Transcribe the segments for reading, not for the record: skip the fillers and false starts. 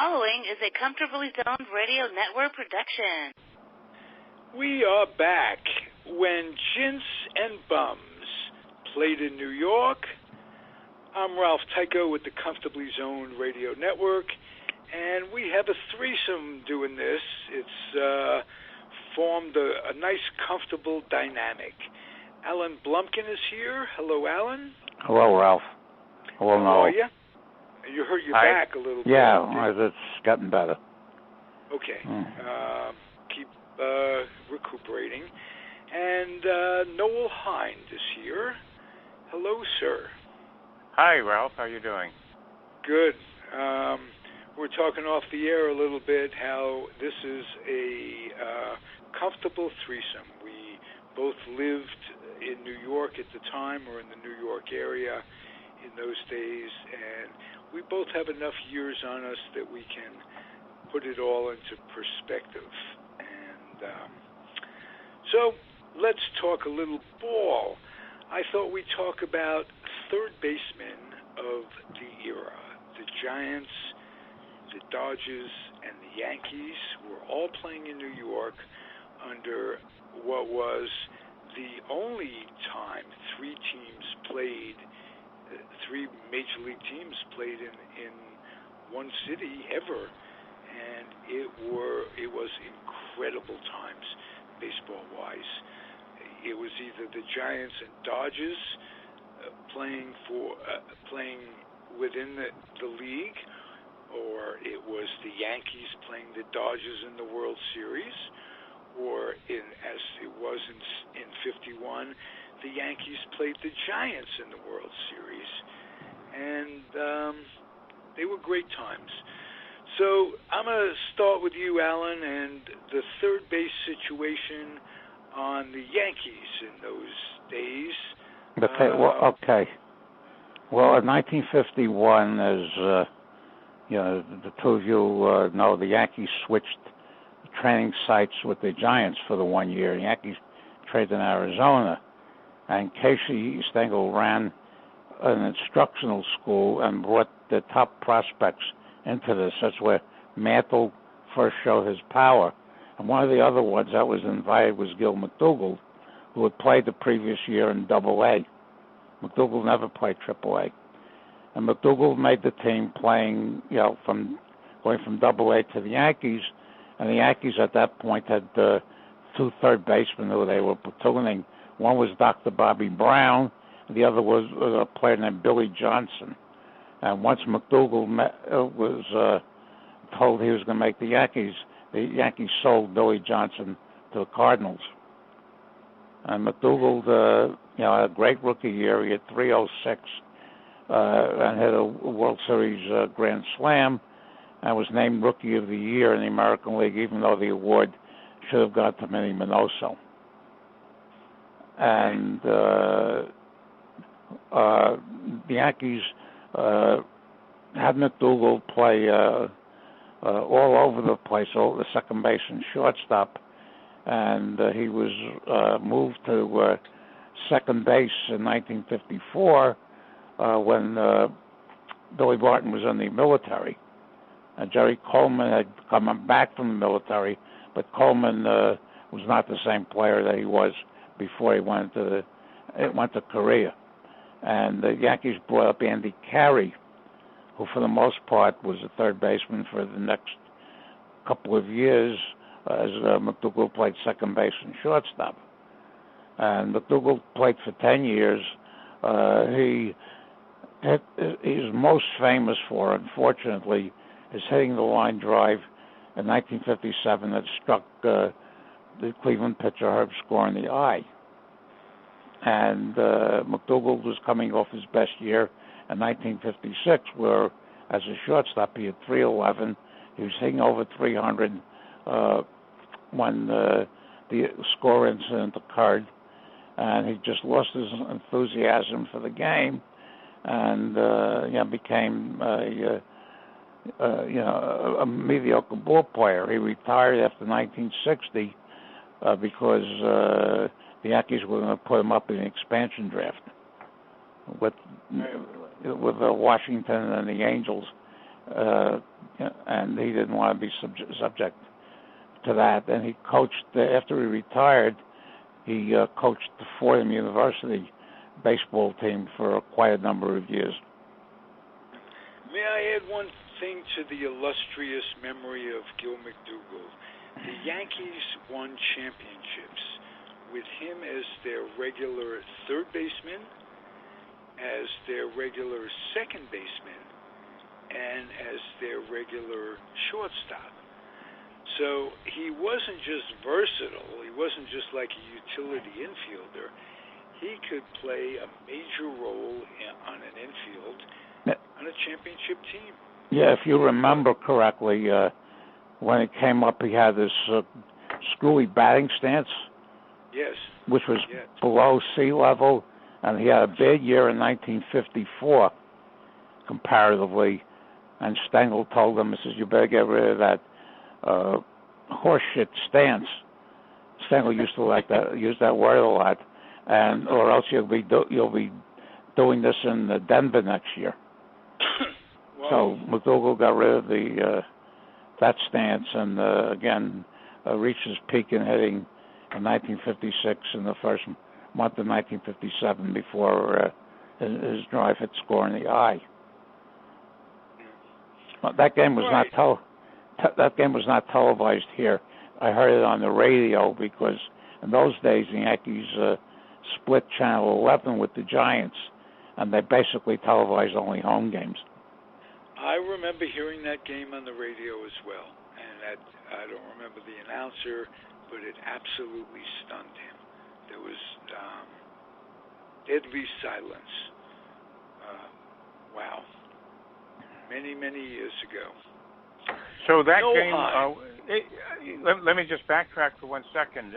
following is a Comfortably Zoned Radio Network production. We are back when Jints and Bums played in New York. I'm Ralph Tyko with the Comfortably Zoned Radio Network, and we have a threesome doing this. It's formed a nice, comfortable dynamic. Alan Blumkin is here. Hello, Alan. Hello, Ralph. Hello, How are you? You hurt your back a little bit. Yeah, it's gotten better. Okay. Keep recuperating. And Noel Hynd is here. Hello, sir. Hi, Ralph. How are you doing? Good. We're talking off the air a little bit how this is a comfortable threesome. We both lived in New York at the time, or in the New York area in those days, and we both have enough years on us that we can put it all into perspective. And so let's talk a little ball. I thought we'd talk about third basemen of the era. The Giants, the Dodgers, and the Yankees were all playing in New York under what was the only time three major league teams played in one city ever, and it was incredible times baseball-wise. It was either the Giants and Dodgers playing within the league, or it was the Yankees playing the Dodgers in the World Series, or as it was in 51, the Yankees played the Giants in the World Series. And they were great times. So I'm going to start with you, Alan, and the third base situation on the Yankees in those days. Okay. Well, in 1951, as the two of you know, the Yankees switched training sites with the Giants for the 1 year. The Yankees traded in Arizona, and Casey Stengel ran an instructional school and brought the top prospects into this. That's where Mantle first showed his power. And one of the other ones that was invited was Gil McDougald, who had played the previous year in Double-A. McDougald never played Triple-A. And McDougald made the team playing, going from Double-A to the Yankees. And the Yankees at that point had two third basemen who they were platooning. One was Dr. Bobby Brown, and the other was a player named Billy Johnson. And once McDougald was told he was going to make the Yankees sold Billy Johnson to the Cardinals. And McDougald, had a great rookie year. He had 306 and hit a World Series Grand Slam, and was named Rookie of the Year in the American League, even though the award should have gone to Manny Minoso. And the Yankees had McDougald play all over the place, all the second base and shortstop, and he was moved to second base in 1954 when Billy Barton was in the military. Jerry Coleman had come back from the military, but Coleman was not the same player that he was before he went to Korea. And the Yankees brought up Andy Carey, who for the most part was a third baseman for the next couple of years, as McDougald played second base and shortstop. And McDougald played for 10 years. He's most famous for, unfortunately, is hitting the line drive in 1957 that struck the Cleveland pitcher Herb Score in the eye. And McDougald was coming off his best year in 1956, where as a shortstop he had 311. He was hitting over 300 when the score incident occurred, and he just lost his enthusiasm for the game, and became a mediocre ball player. He retired after 1960 because the Yankees were going to put him up in the expansion draft with Washington and the Angels and he didn't want to be subject to that. And he coached, after he retired, he coached the Fordham University baseball team for quite a number of years. May I add one thing to the illustrious memory of Gil McDougall? The Yankees won championships with him as their regular third baseman, as their regular second baseman, and as their regular shortstop. So he wasn't just versatile. He wasn't just like a utility infielder. He could play a major role on an infield on a championship team. Yeah, if you remember correctly, when it came up, he had this screwy batting stance, yes, which was below sea level, and he had a big year in 1954, comparatively. And Stengel told him, he says, "You better get rid of that horseshit stance." Stengel used to use that word a lot, and or else you'll be doing this in Denver next year. So McDougall got rid of that stance, and again reached his peak in hitting in 1956 in the first month of 1957 before his drive hit score in the eye. That game was not televised here. I heard it on the radio because in those days the Yankees split Channel 11 with the Giants, and they basically televised only home games. I remember hearing that game on the radio as well, and I don't remember the announcer, but it absolutely stunned him. There was deadly silence. Wow. Many, many years ago. So that game, let me just backtrack for 1 second.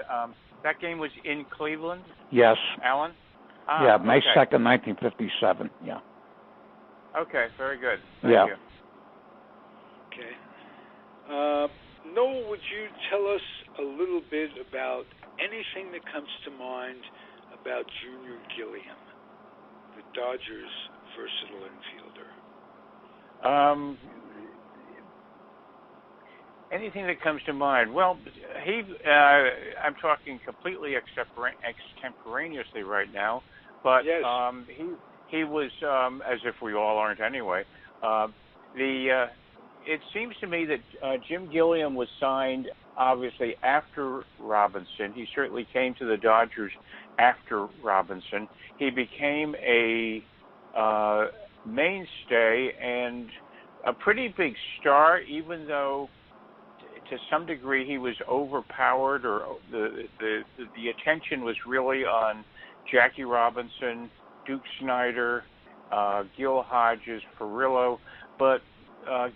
That game was in Cleveland? Yes. Alan? May 2nd, 1957, yeah. Okay, very good. Thank you. Okay. Noel, would you tell us a little bit about anything that comes to mind about Junior Gilliam, the Dodgers' versatile infielder? Anything that comes to mind? Well, I'm talking completely extemporaneously right now, but yes. he was, as if we all aren't anyway, it seems to me that Jim Gilliam was signed, obviously, after Robinson. He certainly came to the Dodgers after Robinson. He became a mainstay and a pretty big star, even though to some degree he was overpowered, or the attention was really on Jackie Robinson, Duke Snider, Gil Hodges, Perillo, but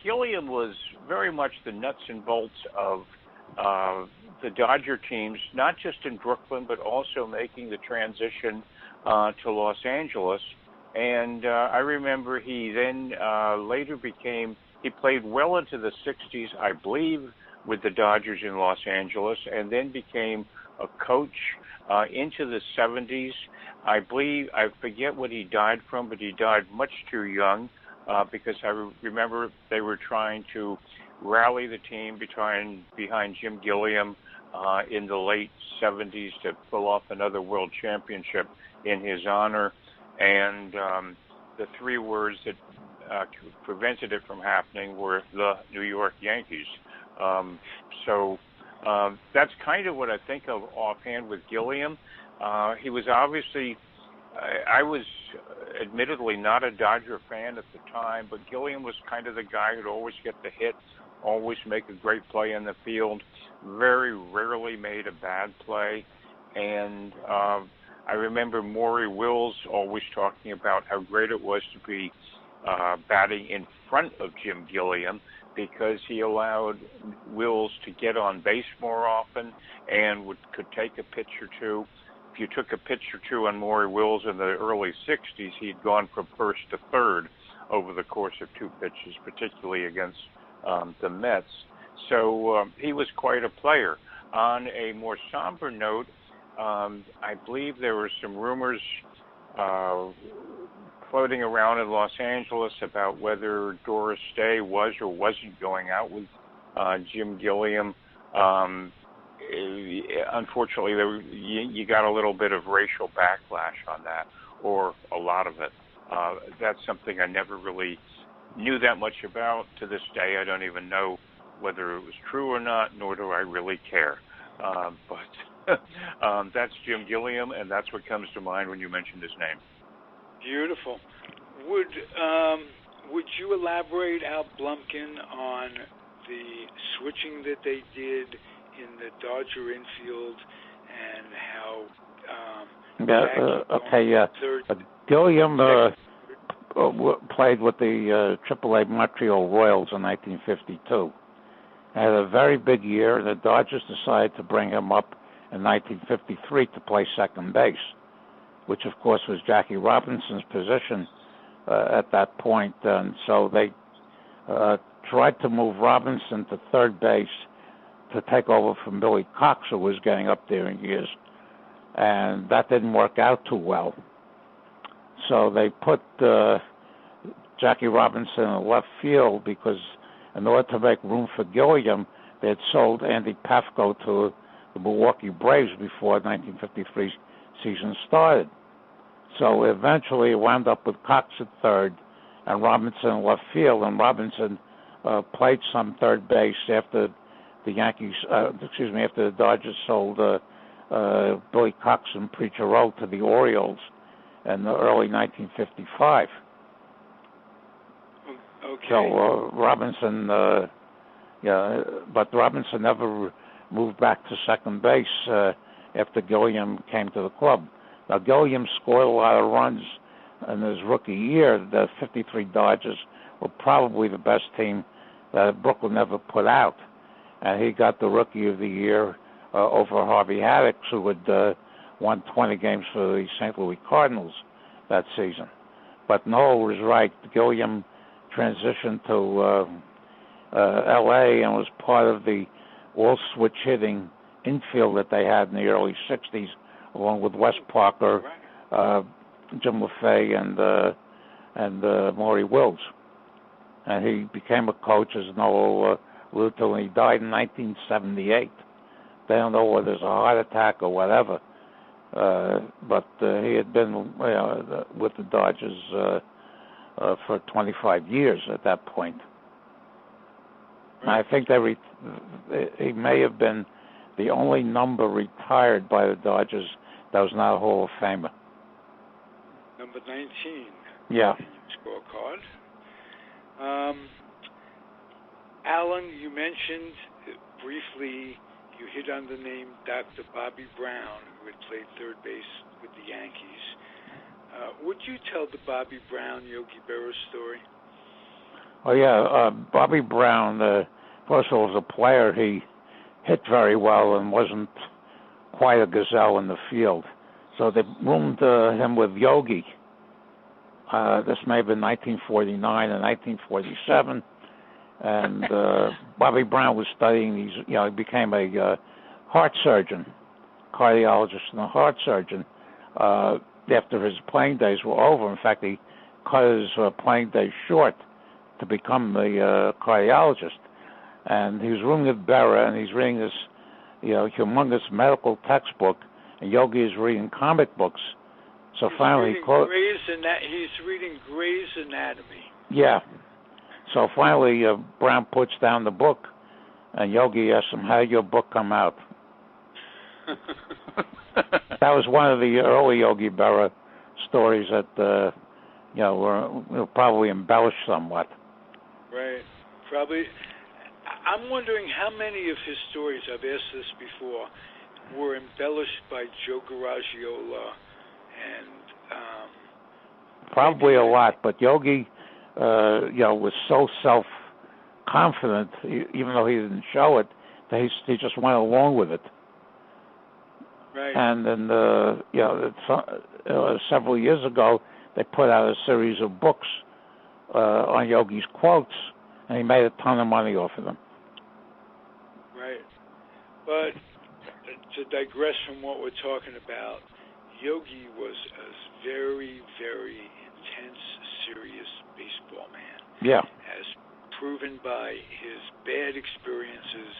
Gilliam was very much the nuts and bolts of the Dodger teams, not just in Brooklyn, but also making the transition to Los Angeles. And I remember he then later he played well into the 60s, I believe, with the Dodgers in Los Angeles, and then became a coach into the 70s. I forget what he died from, but he died much too young because I remember they were trying to rally the team behind Jim Gilliam in the late 70s to pull off another world championship in his honor. And the three words that prevented it from happening were the New York Yankees. So that's kind of what I think of offhand with Gilliam. He was obviously, I was admittedly not a Dodger fan at the time, but Gilliam was kind of the guy who'd always get the hit, always make a great play in the field, very rarely made a bad play. And I remember Maury Wills always talking about how great it was to be batting in front of Jim Gilliam, because he allowed Wills to get on base more often and could take a pitch or two. If you took a pitch or two on Maury Wills in the early 60s, he'd gone from first to third over the course of two pitches, particularly against the Mets. So he was quite a player. On a more somber note, I believe there were some rumors floating around in Los Angeles about whether Doris Day was or wasn't going out with Jim Gilliam. Unfortunately, you got a little bit of racial backlash on that, or a lot of it. That's something I never really knew that much about. To this day, I don't even know whether it was true or not, nor do I really care. But that's Jim Gilliam, and that's what comes to mind when you mentioned his name. Beautiful. Would you elaborate, Al Blumkin, on the switching that they did in the Dodger infield and how Gilliam played with the AAA Montreal Royals in 1952. Had a very big year, and the Dodgers decided to bring him up in 1953 to play second base, which of course was Jackie Robinson's position at that point. And so they tried to move Robinson to third base to take over from Billy Cox, who was getting up there in years. And that didn't work out too well. So they put Jackie Robinson in left field because in order to make room for Gilliam, they had sold Andy Pafko to the Milwaukee Braves before the 1953 season started. So eventually it wound up with Cox at third and Robinson in left field, and Robinson played some third base after the after the Dodgers sold Billy Cox and Preacher Rowe to the Orioles in the early 1955. Okay. So Robinson, but Robinson never moved back to second base after Gilliam came to the club. Now, Gilliam scored a lot of runs in his rookie year. The 53 Dodgers were probably the best team that Brooklyn ever put out. And he got the Rookie of the Year over Harvey Haddix, who had won 20 games for the St. Louis Cardinals that season. But Noel was right. Gilliam transitioned to L.A. and was part of the all-switch hitting infield that they had in the early 60s, along with Wes Parker, Jim LaFay, and Maury Wills. And he became a coach, as Noel alluded to, and he died in 1978. They don't know whether it's a heart attack or whatever, but he had been with the Dodgers for 25 years at that point. Right. I think he may have been the only number retired by the Dodgers that was not a Hall of Famer. Number 19. Yeah. Scorecard. Alan, you mentioned briefly, you hit on the name Dr. Bobby Brown, who had played third base with the Yankees. Would you tell the Bobby Brown, Yogi Berra story? Oh, yeah. Bobby Brown, first of all, as a player, he hit very well and wasn't quite a gazelle in the field. So they roomed him with Yogi. This may have been 1949 and 1947. And Bobby Brown was studying these, he became a heart surgeon, cardiologist and a heart surgeon after his playing days were over. In fact, he cut his playing days short to become the cardiologist. And he was rooming with Berra, and he's reading this, humongous medical textbook, and Yogi is reading comic books. So finally, he's reading Grey's Anatomy. Yeah. So finally, Brown puts down the book, and Yogi asks him, "How did your book come out?" That was one of the early Yogi Berra stories that were probably embellished somewhat. Right. Probably. I'm wondering how many of his stories, I've asked this before, were embellished by Joe Garagiola and probably a lot, but Yogi was so self-confident, even though he didn't show it, that he just went along with it. Right. And then, several years ago, they put out a series of books on Yogi's quotes, and he made a ton of money off of them. Right. But to digress from what we're talking about, Yogi was a very, very intense, serious baseball man. Yeah. As proven by his bad experiences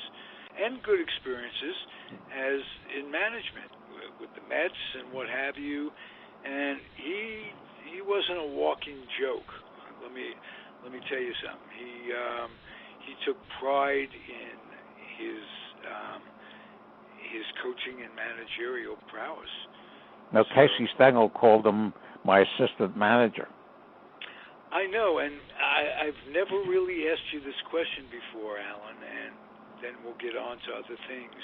and good experiences as in management with the Mets and what have you. And he wasn't a walking joke. Let me tell you something. He took pride in his coaching and managerial prowess. Now, Casey Stengel called him my assistant manager. I know, and I've never really asked you this question before, Alan, and then we'll get on to other things.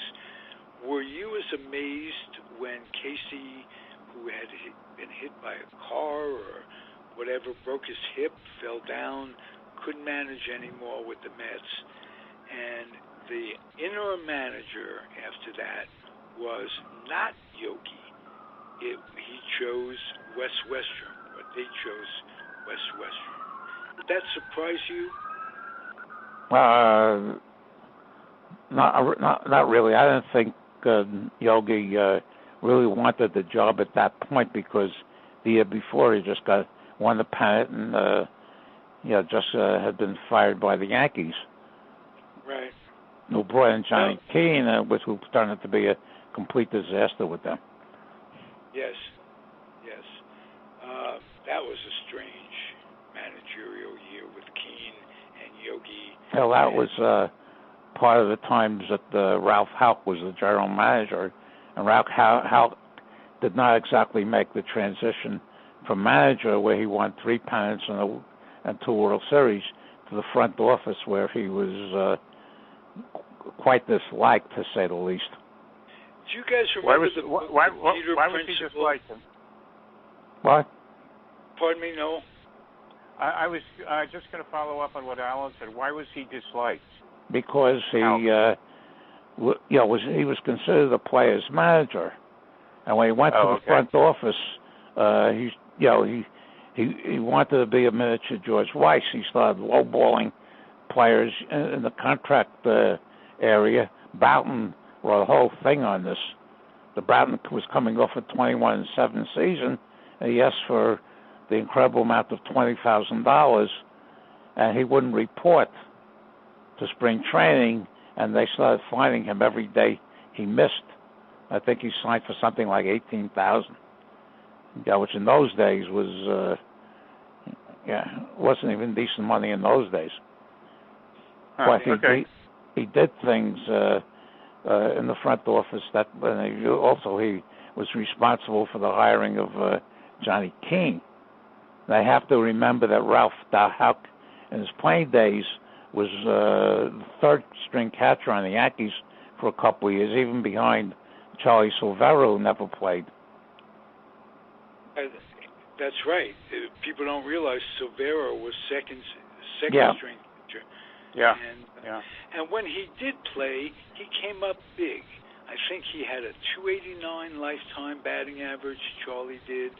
Were you as amazed when Casey, who had been hit by a car or whatever, broke his hip, fell down, couldn't manage anymore with the Mets, and the interim manager after that was not Yogi. He chose Wes Westrum, but they chose Wes Westrum. Did that surprise you? Not really. I didn't think Yogi really wanted the job at that point because the year before he just won the pennant and had been fired by the Yankees. Right. Who brought in Johnny Keane, who turned out to be a complete disaster with them. Yes. That was a strange managerial year with Keane and Yogi. Well, that was part of the times that Ralph Houck was the general manager, and Ralph Houck did not exactly make the transition from manager, where he won 3 pennants and 2 World Series, to the front office, where he was quite disliked, to say the least. Do you guys remember why Peter was he disliked? What? Pardon me, no? I was just going to follow up on what Alan said. Why was he disliked? Because he was considered a player's manager, and when he went to the front office, he wanted to be a miniature George Weiss. He started lowballing players in the contract area. Boughton wrote a whole thing on this. The Boughton was coming off a 21-7 season, and he asked for the incredible amount of $20,000, and he wouldn't report to spring training, and they started fining him every day he missed. I think he signed for something like $18,000, which in those days was wasn't even decent money in those days. But he did things in the front office he was responsible for the hiring of Johnny Keane. And I have to remember that Ralph Houck, in his playing days, was the third-string catcher on the Yankees for a couple of years, even behind Charlie Silvera, who never played. That's right. People don't realize Silvera was second string catcher. Yeah. And when he did play, he came up big. I think he had a .289 lifetime batting average. Charlie did,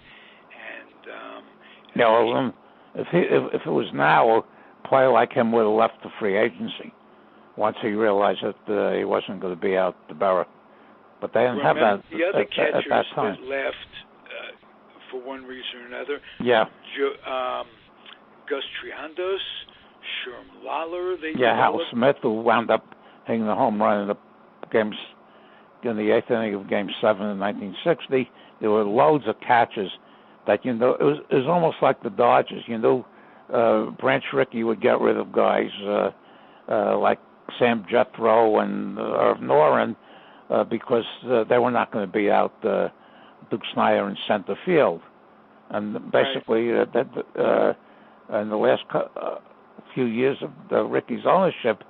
and if it was now, a player like him would have left the free agency once he realized that he wasn't going to be out the Berra. But they didn't have that the other catchers at that time. that left for one reason or another. Yeah. Gus Triandos, Sherm Lawler. Hal Smith, who wound up hitting the home run in the games in the 8th inning of Game 7 in 1960. There were loads of catches that, it was almost like the Dodgers. Branch Rickey would get rid of guys like Sam Jethro and Irv Noren because they were not going to be out Duke Snyder in center field. And basically, in the last few years of Rickey's ownership,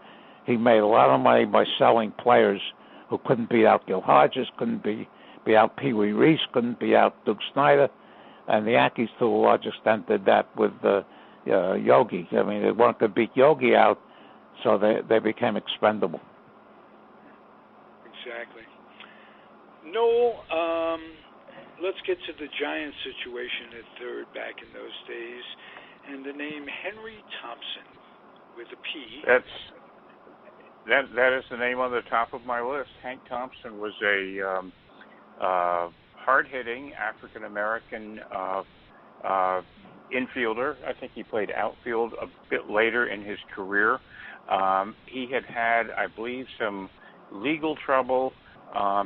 he made a lot of money by selling players who couldn't beat out Gil Hodges, couldn't beat out Pee Wee Reese, couldn't beat out Duke Snyder. And the Yankees, to a large extent, did that with Yogi. I mean, they weren't going to beat Yogi out, so they became expendable. Exactly. Noel, let's get to the Giants situation at third back in those days, and the name Henry Thompson with a P. That is the name on the top of my list. Hank Thompson was a hard-hitting African-American infielder. I think he played outfield a bit later in his career. He had, I believe, some legal trouble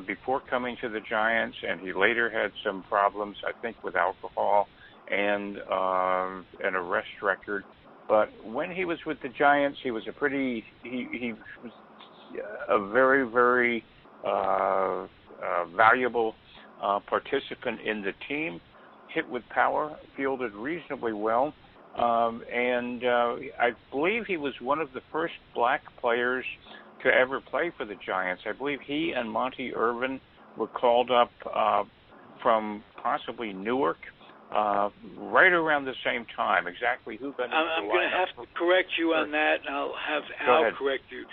before coming to the Giants, and he later had some problems, I think, with alcohol and an arrest record. But when he was with the Giants, he was he was a very, very valuable participant in the team, hit with power, fielded reasonably well, and I believe he was one of the first black players to ever play for the Giants. I believe he and Monty Irvin were called up from possibly Newark right around the same time. Exactly who got into the lineup? I'm going to have to correct you on that, and I'll have Al correct you.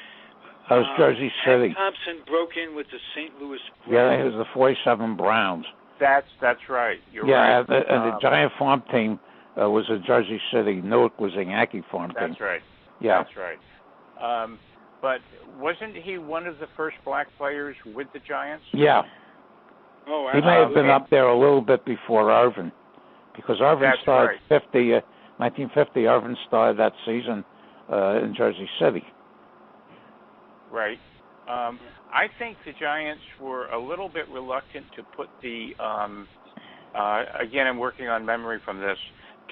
That was Jersey City. Hank Thompson broke in with the St. Louis Browns. Yeah, it was the 47 Browns. That's right. You're right. And the Giant farm team was in Jersey City. Newark was a Yankee farm team. That's right. Yeah. That's right. But wasn't he one of the first black players with the Giants? Yeah. Oh, he may have been up there a little bit before Irvin, because Irvin started 1950. Irvin started that season in Jersey City. Right. I think the Giants were a little bit reluctant to put the, again, I'm working on memory from this,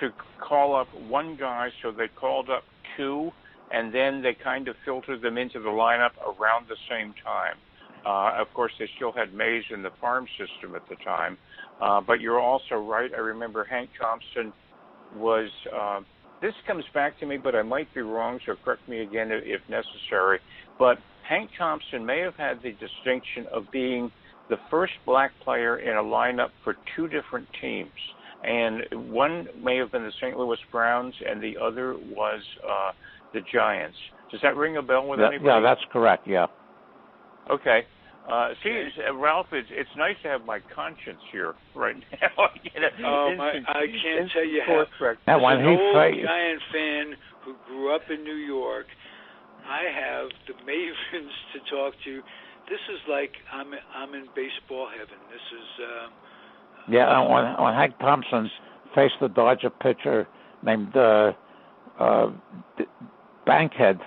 to call up one guy, so they called up two, and then they kind of filtered them into the lineup around the same time. Of course, they still had Mays in the farm system at the time. But you're also right. I remember Hank Thompson was, this comes back to me, but I might be wrong, so correct me again if necessary. But Hank Thompson may have had the distinction of being the first black player in a lineup for two different teams. And one may have been the St. Louis Browns, and the other was the Giants. Does that ring a bell with anybody? Yeah, that's correct, yeah. Okay. See, Ralph, it's nice to have my conscience here right now. I can't tell you how. Now, when as an old Giant fan who grew up in New York, I have the mavens to talk to. This is like I'm in baseball heaven. This is when Hank Thompson faced the Dodger pitcher named Bankhead,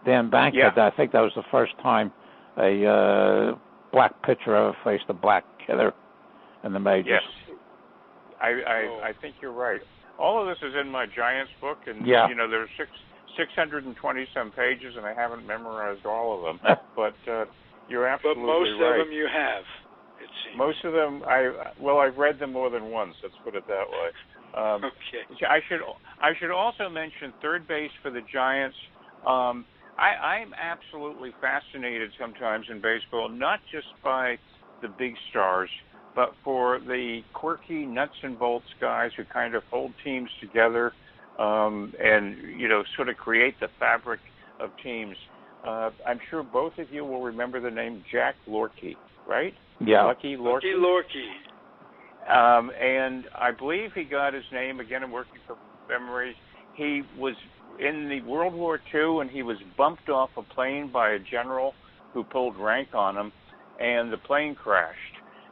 Dan Bankhead. Yeah. I think that was the first time a black pitcher ever faced a black hitter in the majors. Yes, I think you're right. All of this is in my Giants book, and there's 620 some pages, and I haven't memorized all of them. But you're absolutely right. But most of them you have, it seems. Most of them, I've read them more than once. Let's put it that way. Okay. I should also mention third base for the Giants. I'm absolutely fascinated sometimes in baseball, not just by the big stars, but for the quirky nuts and bolts guys who kind of hold teams together and, sort of create the fabric of teams. I'm sure both of you will remember the name Jack Lorkey, right? Yeah. Lucky Lorkey. And I believe he got his name, again, I'm working from memory, he was in the World War II, and he was bumped off a plane by a general who pulled rank on him, and the plane crashed.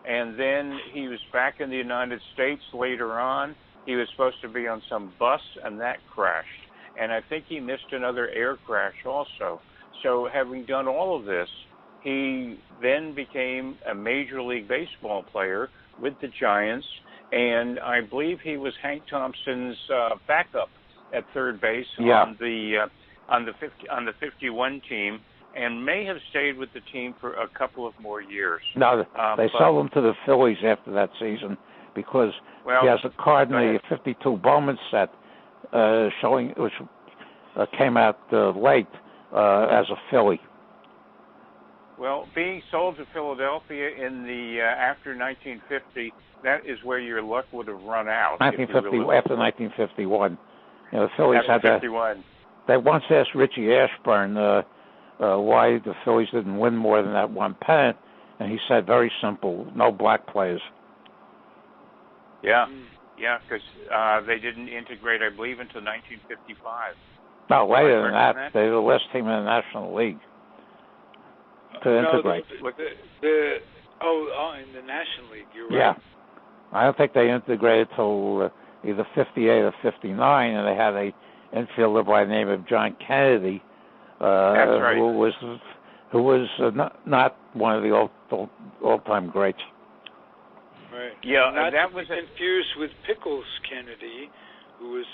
And then he was back in the United States later on. He was supposed to be on some bus, and that crashed. And I think he missed another air crash also. So having done all of this, he then became a Major League Baseball player with the Giants, and I believe he was Hank Thompson's backup at third base on the 51 team, and may have stayed with the team for a couple of more years. No, they sold him to the Phillies after that season because he has a card in the 52 Bowman set showing, which came out late as a Philly. Well, being sold to Philadelphia in the after 1950, that is where your luck would have run out. After 1951. The Phillies had that. They once asked Richie Ashburn why the Phillies didn't win more than that one pennant, and he said, very simple, no black players. Yeah, because they didn't integrate, I believe, until 1955. No, later than that. They were the last team in the National League to integrate. In the National League, you're right. Yeah. I don't think they integrated till either 58 or 59, and they had a infielder by the name of John Kennedy, That's right. who was not one of the all-time greats. Right. Yeah, not that to was be confused with Pickles Kennedy, who was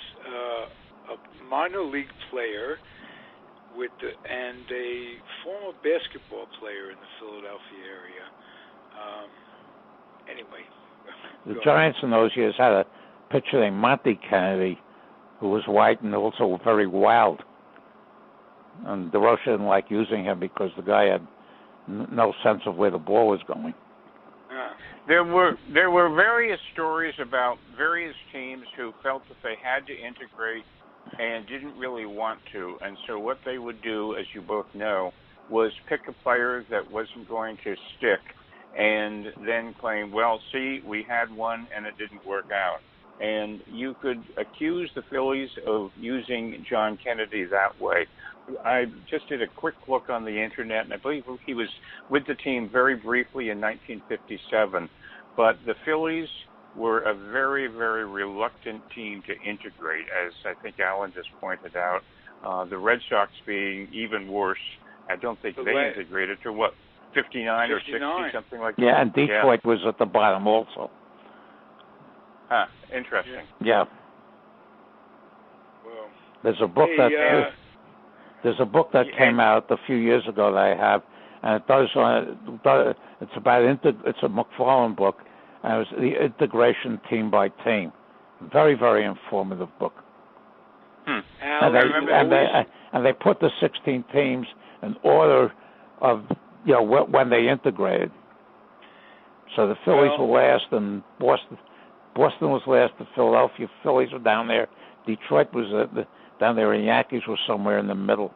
a minor league player and a former basketball player in the Philadelphia area. Anyway, the Giants in those years had a pitcher named Monty Kennedy, who was white and also very wild. And DeRocha didn't like using him because the guy had no sense of where the ball was going. There were various stories about various teams who felt that they had to integrate and didn't really want to. And so what they would do, as you both know, was pick a player that wasn't going to stick and then claim, well, see, we had one and it didn't work out. And you could accuse the Phillies of using John Kennedy that way. I just did a quick look on the internet, and I believe he was with the team very briefly in 1957. But the Phillies were a very, very reluctant team to integrate, as I think Alan just pointed out. The Red Sox being even worse. I don't think they integrated to, 59 or 60, something like that? Yeah, and Detroit was at the bottom also. Huh, interesting. Yeah. Well, there's a book that came out a few years ago that I have, and it's a McFarlane book, and it was the integration team by team. Very, very informative book. And they put the 16 teams in order of when they integrated. So the Phillies were last, and Boston was last. The Philadelphia Phillies were down there. Detroit was down there, and Yankees were somewhere in the middle.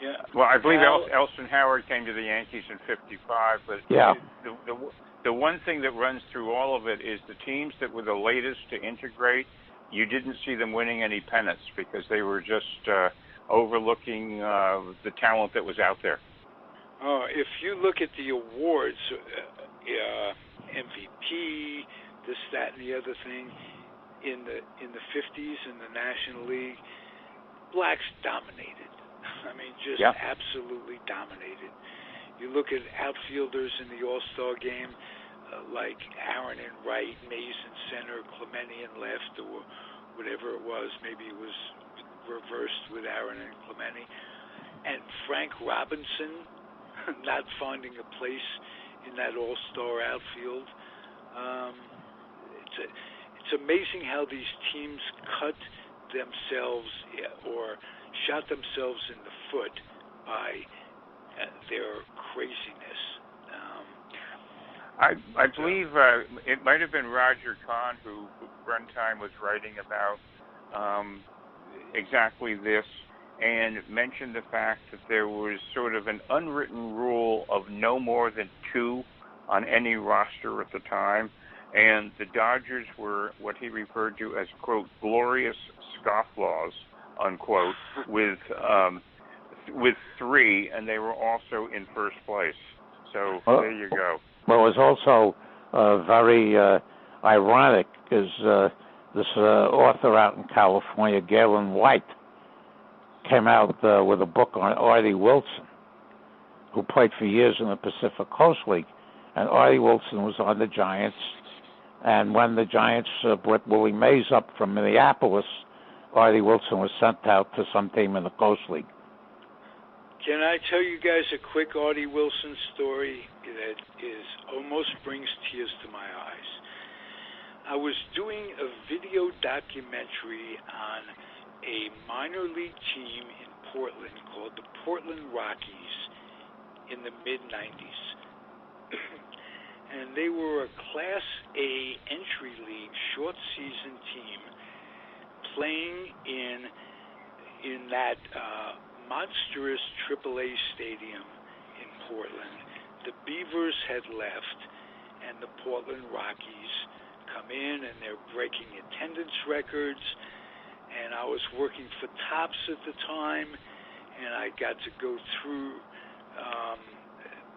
Yeah. Well, I believe Elston Howard came to the Yankees in '55, but the one thing that runs through all of it is the teams that were the latest to integrate, you didn't see them winning any pennants because they were just overlooking the talent that was out there. If you look at the awards, MVP, this, that, and the other thing, in the 50s in the National League, blacks dominated. I mean, just absolutely dominated. You look at outfielders in the All-Star game, like Aaron in right, Mays in center, Clemente in left, or whatever it was. Maybe it was reversed with Aaron and Clemente. And Frank Robinson not finding a place in that all-star outfield. It's amazing how these teams cut themselves or shot themselves in the foot by their craziness. I believe it might have been Roger Kahn who Runtime was writing about exactly this, and mentioned the fact that there was sort of an unwritten rule of no more than 2 on any roster at the time, and the Dodgers were what he referred to as, quote, glorious scofflaws, unquote, with 3, and they were also in first place. So there you go. Well, it was also very ironic is this author out in California, Galen White, came out with a book on Artie Wilson, who played for years in the Pacific Coast League. And Artie Wilson was on the Giants. And when the Giants brought Willie Mays up from Minneapolis, Artie Wilson was sent out to some team in the Coast League. Can I tell you guys a quick Artie Wilson story that almost brings tears to my eyes? I was doing a video documentary on a minor league team in Portland called the Portland Rockies in the mid-'90s. And they were a Class A entry league short season team playing in that monstrous AAA stadium in Portland. The Beavers had left, and the Portland Rockies come in, and they're breaking attendance records. And I was working for Topps at the time, and I got to go through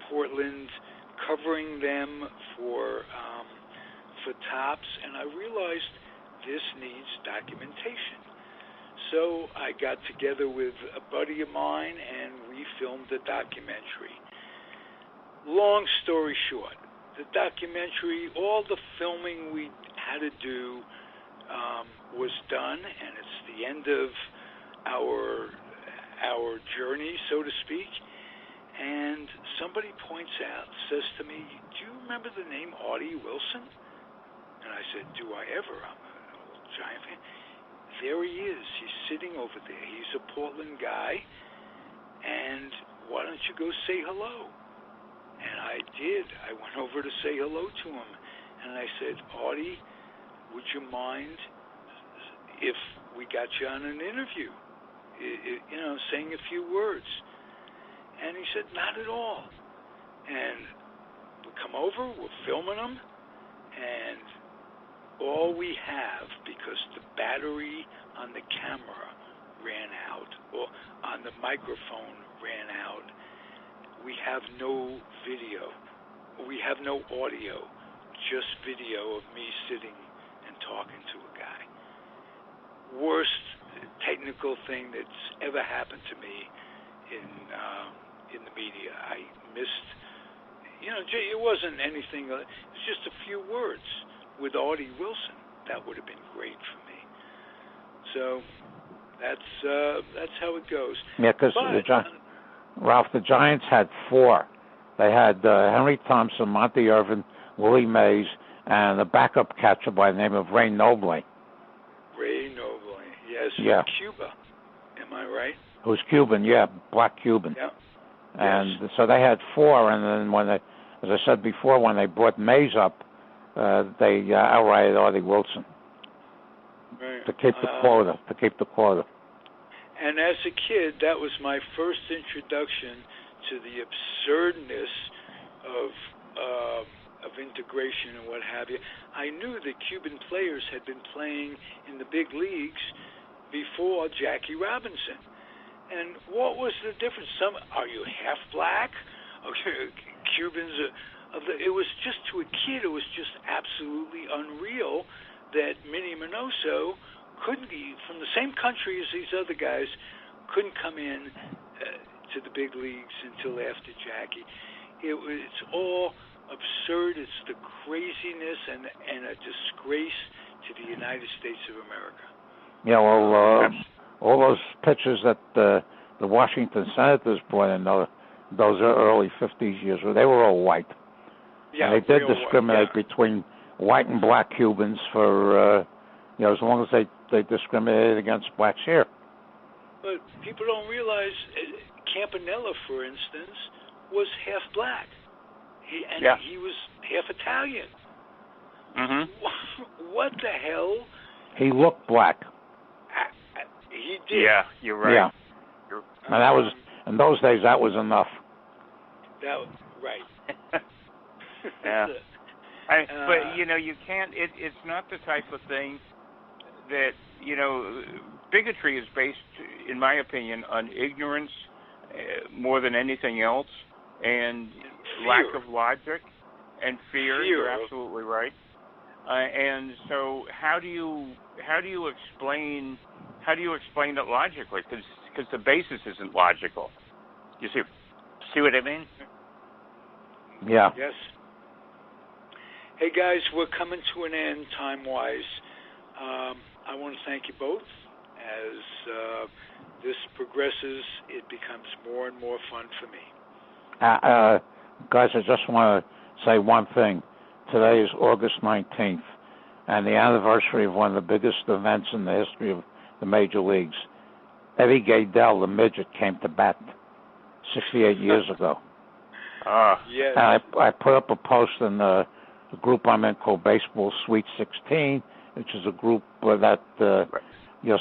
Portland, covering them for for Topps, and I realized this needs documentation. So I got together with a buddy of mine, and we filmed a documentary. Long story short, the documentary, all the filming we had to do was done, and it's the end of our journey, so to speak. And somebody points out, says to me, "Do you remember the name Artie Wilson?" And I said, "Do I ever? I'm an old Giant fan." There he is. He's sitting over there. He's a Portland guy. And why don't you go say hello? And I did. I went over to say hello to him. And I said, "Artie, would you mind if we got you on an interview? Saying a few words." And he said, "Not at all." And we come over, we're filming them, and all we have, because the battery on the camera ran out, or on the microphone ran out, we have no video. We have no audio, just video of me sitting and talking to a guy. Worst technical thing that's ever happened to me in the media. I missed, it wasn't anything, it was just a few words with Artie Wilson. That would have been great for me. So that's how it goes. Yeah, because Ralph, the Giants had four. They had Henry Thompson, Monty Irvin, Willie Mays, and a backup catcher by the name of Ray Noble. Ray Noble, yes, yeah. From Cuba. Am I right? It was Cuban, yeah, black Cuban. Yeah. And so they had four, and then when they, as I said before, when they brought Mays up, they outrighted Artie Wilson to keep the quota. And as a kid, that was my first introduction to the absurdness of integration and what have you. I knew that Cuban players had been playing in the big leagues before Jackie Robinson. And what was the difference? Are you half black? Okay, Cubans. It was just, to a kid, it was just absolutely unreal that Minnie Minoso couldn't be from the same country as these other guys, couldn't come in to the big leagues until after Jackie. It's all absurd. It's the craziness and a disgrace to the United States of America. Yeah, well, all those pitchers that the Washington Senators brought in, those early 50s years, they were all white. Yeah, and they did discriminate between white and black Cubans for, as long as they discriminated against blacks here. But people don't realize Campanella, for instance, was half black. He was half Italian. Mm-hmm. What the hell? He looked black. He did. Yeah, you're right. Yeah. And that was, in those days, that was enough. Right. Yeah. But, you can't, it's not the type of thing that, bigotry is based, in my opinion, on ignorance more than anything else, and fear. Lack of logic and fear. You're absolutely right. And so how do you explain it logically? Because the basis isn't logical. You see what I mean? Yeah. Yes. Hey, guys, we're coming to an end time-wise. I want to thank you both. As this progresses, it becomes more and more fun for me. Guys, I just want to say one thing. Today is August 19th, and the anniversary of one of the biggest events in the history of the major leagues. Eddie Gaedel, the midget, came to bat 68 years ago. Yes. And I put up a post in the group I'm in called Baseball Sweet 16, which is a group that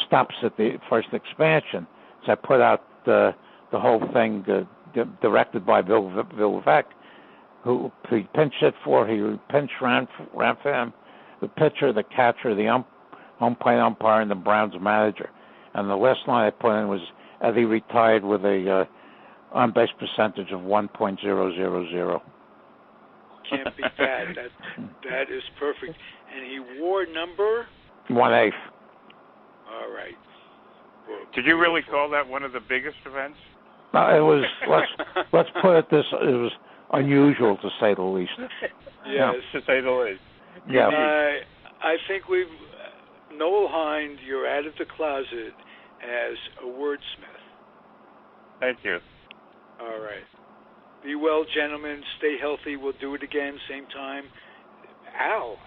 stops at the first expansion. So I put out the whole thing directed by Bill Veeck, who he pinch hit for, he pinch ran for him, the pitcher, the catcher, the home plate umpire, and the Browns manager. And the last line I put in was Eddie retired with a on-base percentage of 1.000. Can't beat that. That is perfect. And he wore number 1/8. All right. Well, did you really call that one of the biggest events? It was. Let's put it this. It was unusual to say the least. Yes, to say the least. Yeah. I think Noel Hynd, you're out of the closet as a wordsmith. Thank you. All right. Be well, gentlemen. Stay healthy. We'll do it again, same time. Al,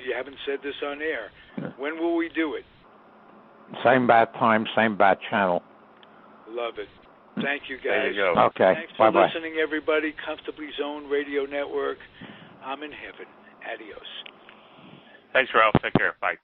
you haven't said this on air. When will we do it? Same bat time, same bat channel. Love it. Thank you, guys. There you go. Okay. Thanks for Bye-bye. listening, everybody. Comfortably Zoned Radio Network. I'm in heaven. Adios. Thanks, Ralph. Take care. Bye.